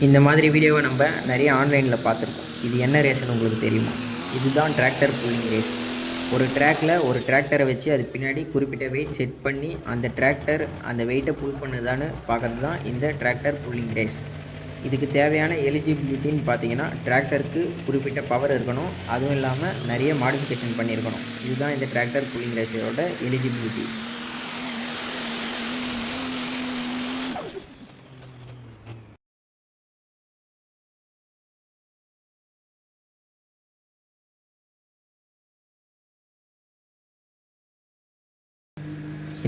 இந்த மாதிரி வீடியோவை நம்ம நிறைய ஆன்லைனில் பார்த்துருக்கோம். இது என்ன ரேஸ்ன்னு உங்களுக்கு தெரியுமா? இதுதான் டிராக்டர் புல்லிங் ரேஸ். ஒரு ட்ராக்கில் ஒரு டிராக்டரை வச்சு அது பின்னாடி குறிப்பிட்ட வெயிட் செட் பண்ணி அந்த டிராக்டர் அந்த வெயிட்டை புல் பண்ணுதான்னு பார்க்கறது தான் இந்த டிராக்டர் புல்லிங் ரேஸ். இதுக்கு தேவையான எலிஜிபிலிட்டின்னு பார்த்தீங்கன்னா டிராக்டருக்கு குறிப்பிட்ட பவர் இருக்கணும், அதுவும் இல்லாமல் நிறைய மாடிஃபிகேஷன் பண்ணியிருக்கணும். இதுதான் இந்த டிராக்டர் புல்லிங் ரேஸோட எலிஜிபிலிட்டி.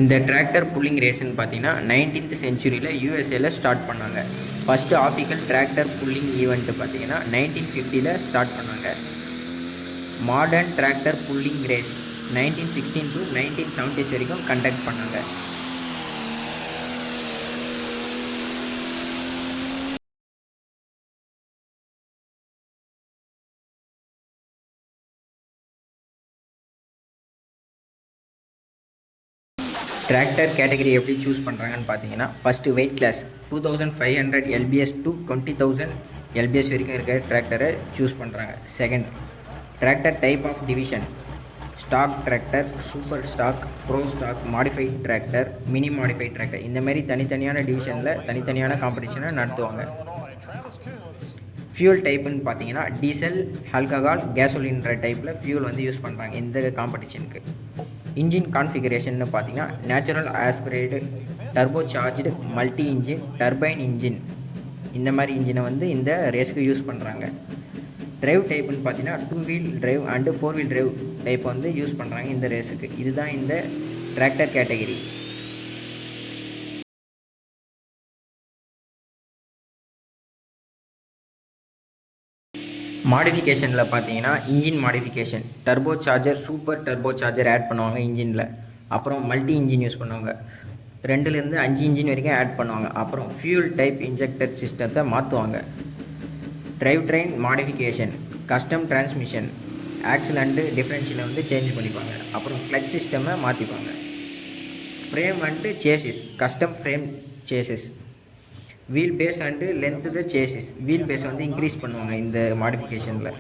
இந்த டிராக்டர் புல்லிங் ரேஸ்ன்னு பார்த்தீங்கன்னா 19th செஞ்சுரியில் யூஎஸ்ஏல ஸ்டார்ட் பண்ணாங்க. First official tractor pulling event பார்த்தீங்கன்னா 1950 ஸ்டார்ட் பண்ணாங்க. Modern tractor pulling race 1916 to 1970s வரைக்கும் கண்டக்ட் பண்ணாங்க. டிராக்டர் கேட்டகரி எப்படி சூஸ் பண்ணுறாங்கன்னு பார்த்தீங்கன்னா, first weight class 2500 LBS to 20,000 LBS வரைக்கும் இருக்க டிராக்டரை சூஸ் பண்ணுறாங்க. Second, tractor type of division, stock tractor, super stock, pro stock, modified tractor, mini modified tractor, இந்த மாதிரி தனித்தனியான டிவிஷனில் தனித்தனியான காம்படிஷனை நடத்துவாங்க. ஃபியூல் டைப்புன்னு பார்த்தீங்கன்னா டீசல், ஆல்கஹால், கேசோலின்ற டைப்பில் ஃபியூல் வந்து யூஸ் பண்ணுறாங்க இந்த காம்படிஷனுக்கு. இன்ஜின் கான்ஃபிகரேஷன்னு பார்த்தீங்கன்னா natural aspirated, turbo charged, multi engine, turbine engine, இந்த மாதிரி இன்ஜினை வந்து இந்த ரேஸுக்கு யூஸ் பண்ணுறாங்க. டிரைவ் டைப்புன்னு பார்த்தீங்கன்னா 2 wheel drive and 4 wheel drive type வந்து யூஸ் பண்ணுறாங்க இந்த ரேஸுக்கு. இதுதான் இந்த டிராக்டர் கேட்டகரி. மாடிஃபிகேஷனில் பார்த்தீங்கன்னா engine modification, turbo charger, super turbo charger add பண்ணுவாங்க இன்ஜினில். அப்புறம் மல்டி இன்ஜின் யூஸ் பண்ணுவாங்க, 2லேருந்து 5 இன்ஜின் வரைக்கும் ஆட் பண்ணுவாங்க. அப்புறம் ஃபியூல் டைப் இன்ஜெக்டர் சிஸ்டத்தை மாற்றுவாங்க. Drive train modification, custom transmission, axle and டிஃப்ரென்ஷியலை வந்து சேஞ்ச் பண்ணிப்பாங்க. அப்புறம் கிளச் சிஸ்டமை மாற்றிப்பாங்க. Frame and chassis, custom frame chassis, wheel base and length the chassis, wheel பேஸை வந்து இன்க்ரீஸ் பண்ணுவாங்க இந்த மாடிஃபிகேஷனில்.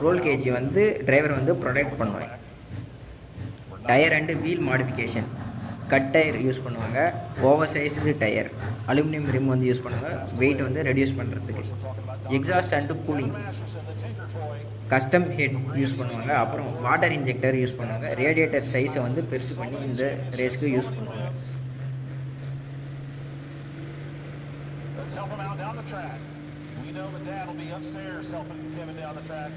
ரோல் கேஜி வந்து டிரைவர் வந்து ப்ரொடெக்ட் பண்ணுவாங்க. Tyre and wheel modification, cut tyre use பண்ணுவாங்க, over sized tyre, aluminium rim வந்து யூஸ் பண்ணுவாங்க வெயிட் வந்து ரெடியூஸ் பண்ணுறதுக்கு. Exhaust and cooling, custom head use பண்ணுவாங்க. அப்புறம் வாட்டர் இன்ஜெக்டர் யூஸ் பண்ணுவாங்க. ரேடியேட்டர் சைஸை வந்து பெருசு பண்ணி இந்த ரேஸ்க்கு யூஸ் பண்ணுவாங்க. Let's help him out down the track. We know that Dad will be upstairs helping Kevin down the track.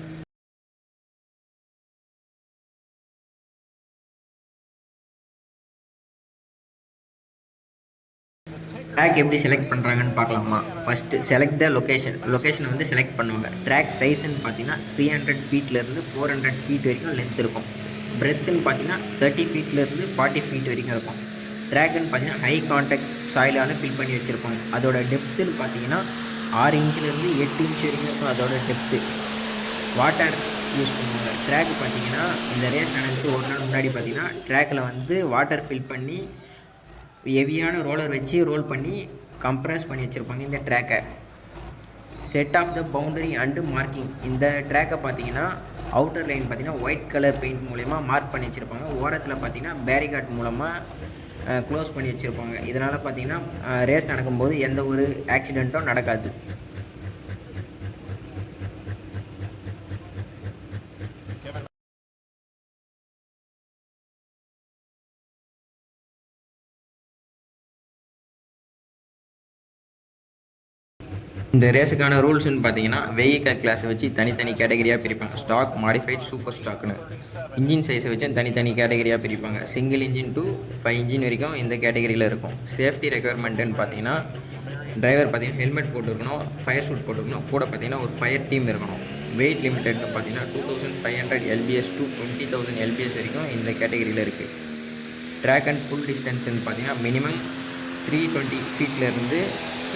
Track எப்படி செலக்ட் பண்ணுறாங்கன்னு பார்க்கலாமா? ஃபஸ்ட்டு செலக்ட் த லொக்கேஷனை வந்து செலக்ட் பண்ணுவாங்க. ட்ராக் சைஸ்ன்னு பார்த்தீங்கன்னா 300 ஃபீட்லேருந்து 400 ஃபீட் வரைக்கும் லென்த் இருக்கும். பிரெத்துன்னு பார்த்தீங்கன்னா 30 ஃபீட்லேருந்து 40 ஃபீட் வரைக்கும் இருக்கும். ட்ராக்குன்னு பார்த்தீங்கன்னா ஹை கான்டாக்ட் சாயிலான ஃபில் பண்ணி வச்சுருப்பாங்க. அதோட டெப்த்துன்னு பார்த்தீங்கன்னா 6 இன்ச்சிலேருந்து 8 இன்ச் வரைக்கும் இருக்கும் அதோட டெப்த்து. வாட்டர் யூஸ் பண்ணுவாங்க. ட்ராக் பார்த்தீங்கன்னா இந்த ரேஸ் நடந்துட்டு ஒரு நாள் முன்னாடி பார்த்தீங்கன்னா ட்ராக்கில் வந்து வாட்டர் ஃபில் பண்ணி ஹெவியான ரோலர் வச்சு ரோல் பண்ணி கம்ப்ரஸ் பண்ணி வச்சுருப்பாங்க இந்த ட்ராக்கை. Set of the boundary and marking, இந்த ட்ராக்கை பார்த்தீங்கன்னா அவுட்டர் லைன் பார்த்தீங்கன்னா ஒயிட் கலர் பெயிண்ட் மூலயமா மார்க் பண்ணி வச்சுருப்பாங்க. ஓரத்தில் பார்த்தீங்கன்னா பேரிகார்ட் மூலமாக க்ளோஸ் பண்ணி வச்சுருப்பாங்க. இதனால் பார்த்தீங்கன்னா ரேஸ் நடக்கும்போது எந்த ஒரு ஆக்சிடெண்ட்டும் நடக்காது. இந்த ரேஸுக்கான ரூல்ஸ்ன்னு பார்த்தீங்கன்னா வெஹிக்கல் கிளாஸை வச்சு தனித்தனி கேட்டகரியாக பிரிப்பாங்க. ஸ்டாக், மாடிஃபைட், சூப்பர் ஸ்டாக்னு. இன்ஜின் சைஸை வச்சு தனித்தனி கேட்டகரியாக பிரிப்பாங்க. சிங்கிள் இன்ஜின் to 5 இன்ஜின் வரைக்கும் இந்த கேட்டகரியில் இருக்கும். சேஃப்டி ரெக்குயர்மெண்ட்டுன்னு பார்த்தீங்கன்னா டிரைவர் பார்த்தீங்கன்னா ஹெல்மெட் போட்டுருக்கணும், ஃபயர் சூட் போட்டுருக்கணும், கூட பார்த்தீங்கன்னா ஒரு ஃபயர் டீம் இருக்கணும். வெயிட் லிமிட்டட்னு பார்த்தீங்கன்னா 2500 LBS to 20,000 LBS வரைக்கும் இந்த கேட்டகரியில் இருக்குது. ட்ராக் அண்ட் புல் டிஸ்டன்ஸ்ன்னு பார்த்தீங்கன்னா மினிமம் 320 ஃபீட்லேருந்து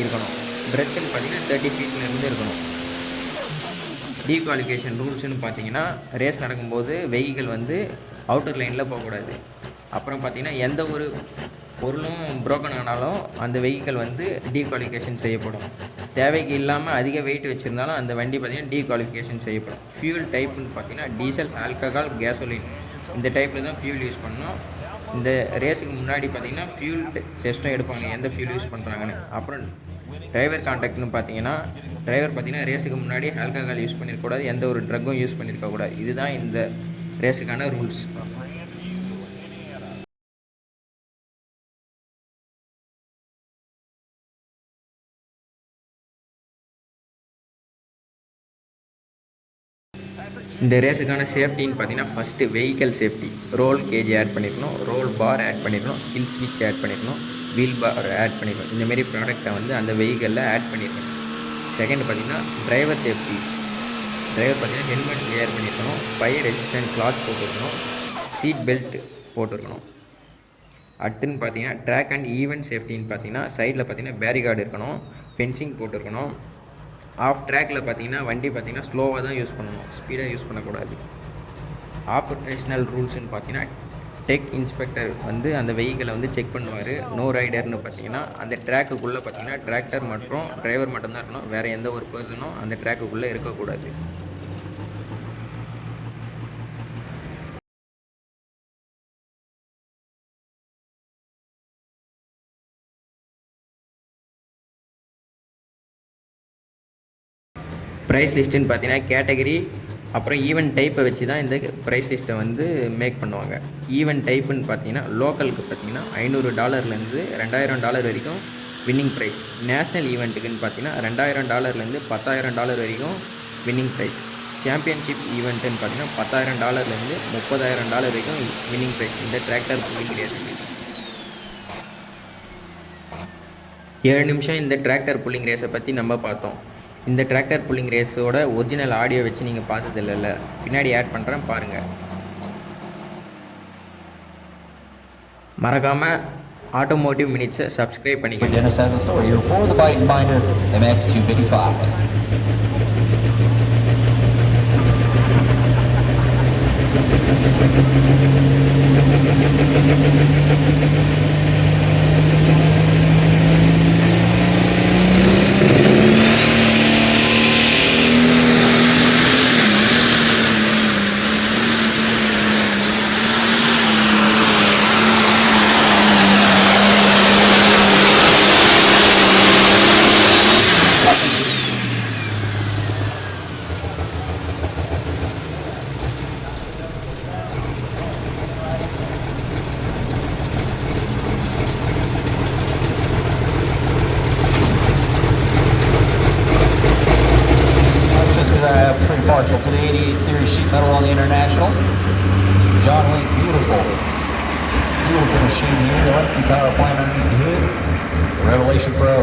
இருக்கணும். பிரெத்துன்னு பார்த்தீங்கன்னா 30 ஃபீட்லேருந்து இருக்கணும். டீகுவாலிஃபிகேஷன் ரூல்ஸ்னு பார்த்தீங்கன்னா ரேஸ் நடக்கும்போது வெஹிக்கிள் வந்து அவுட்டர் லைனில் போகக்கூடாது. அப்புறம் பார்த்தீங்கன்னா எந்த ஒரு பொருளும் புரோக்கன் ஆனாலும் அந்த வெஹிக்கிள் வந்து டீகுவாலிஃபிகேஷன் செய்யப்படும். தேவைக்கு இல்லாமல் அதிக வெயிட் வச்சுருந்தாலும் அந்த வண்டி பார்த்திங்கன்னா டீகுவாலிஃபிகேஷன் செய்யப்படும். ஃபியூல் டைப்புன்னு பார்த்தீங்கன்னா டீசல், ஆல்கஹால், கேசோலின் இந்த டைப்பில் தான் ஃபியூல் யூஸ் பண்ணணும். இந்த ரேஸுக்கு முன்னாடி பார்த்திங்கன்னா ஃபியூல் டெஸ்ட்டும் எடுப்பாங்க, எந்த ஃபியூல் யூஸ் பண்ணுறாங்கன்னு. அப்புறம் டிரைவர் கான்டாக்ட்னு பார்த்தீங்கன்னா டிரைவர் பார்த்திங்கன்னா ரேஸுக்கு முன்னாடி ஆல்கஹால் யூஸ் பண்ணியிருக்கக்கூடாது, எந்த ஒரு ட்ரக்கும் யூஸ் பண்ணியிருக்கக்கூடாது. இதுதான் இந்த ரேஸுக்கான ரூல்ஸ். இந்த ரேஸுக்கான சேஃப்டின்னு பார்த்தீங்கன்னா first vehicle safety, roll cage add பண்ணியிருக்கணும், ரோல் பார் ஆட் பண்ணியிருக்கணும், ஹில் ஸ்விட்ச் ஆட் பண்ணியிருக்கணும், வீல் பார் ஆட் பண்ணியிருக்கணும். இந்தமாரி ப்ராடக்டை வந்து அந்த வெஹிக்கலில் ஆட் பண்ணியிருக்கணும். செகண்ட் பார்த்திங்கன்னா டிரைவர் சேஃப்டி, டிரைவர் பார்த்திங்கன்னா ஹெல்மெட் வியர் பண்ணியிருக்கணும், ஃபயர் ரெசிஸ்டன்ட் கிளாத் போட்டுருக்கணும், சீட் பெல்ட் போட்டிருக்கணும். அடுத்துன்னு பார்த்தீங்கன்னா ட்ராக் அண்ட் ஈவெண்ட் சேஃப்டின்னு பார்த்தீங்கன்னா சைடில் பார்த்தீங்கன்னா பேரிகார்டு இருக்கணும், ஃபென்சிங் போட்டிருக்கணும். ஆஃப் ட்ராக்கில் பார்த்தீங்கன்னா வண்டி பார்த்தீங்கன்னா ஸ்லோவாக தான் யூஸ் பண்ணணும், ஸ்பீடாக யூஸ் பண்ணக்கூடாது. ஆப்ரேஷனல் ரூல்ஸ்னு பார்த்தீங்கன்னா டெக் இன்ஸ்பெக்டர் வந்து அந்த வெஹிக்கிளை வந்து செக் பண்ணுவார். நோ ரைடர்னு பார்த்தீங்கன்னா அந்த ட்ராக்குக்குள்ளே பார்த்தீங்கன்னா டிராக்டர் மற்றும் டிரைவர் மட்டும்தான் இருக்கணும், வேறு எந்த ஒரு பர்சனும் அந்த ட்ராக்குக்குள்ளே இருக்கக்கூடாது. ப்ரைஸ் லிஸ்ட்டுன்னு பார்த்தீங்கன்னா கேட்டகரி அப்புறம் ஈவெண்ட் டைப்பை வச்சு தான் இந்த ப்ரைஸ் லிஸ்ட்டை வந்து மேக் பண்ணுவாங்க. ஈவெண்ட் டைப்புன்னு பார்த்தீங்கன்னா லோக்கலுக்கு பார்த்தீங்கன்னா $500 $2000 வரைக்கும் வின்னிங் ப்ரைஸ். நேஷ்னல் ஈவெண்ட்டுக்குன்னு பார்த்தீங்கன்னா $2000 $10,000 வரைக்கும் வின்னிங் ப்ரைஸ். சாம்பியன்ஷிப் ஈவெண்ட்டுன்னு பார்த்தீங்கன்னா $10,000 $30,000 வரைக்கும் வின்னிங் ப்ரைஸ் இந்த டிராக்டர் புல்லிங் ரேஸுக்கு. 7 நிமிஷம் இந்த டிராக்டர் புல்லிங் ரேஸை பற்றி நம்ம பார்த்தோம். இந்த டிராக்டர் புல்லிங் ரேஸோட ஒரிஜினல் ஆடியோ வச்சு நீங்கள் பார்த்தது இல்லைல்ல, பின்னாடி ஆட் பண்ணுறேன் பாருங்கள். மறக்காமல் ஆட்டோமோட்டிவ் மினிட்ஸை சப்ஸ்கிரைப் பண்ணிக்கோங்க. Partial to the 88 series sheet metal on the internationals. John Wayne, beautiful machine here. The electric power plant underneath the hood. The Revelation Pro.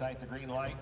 Airtight the green light.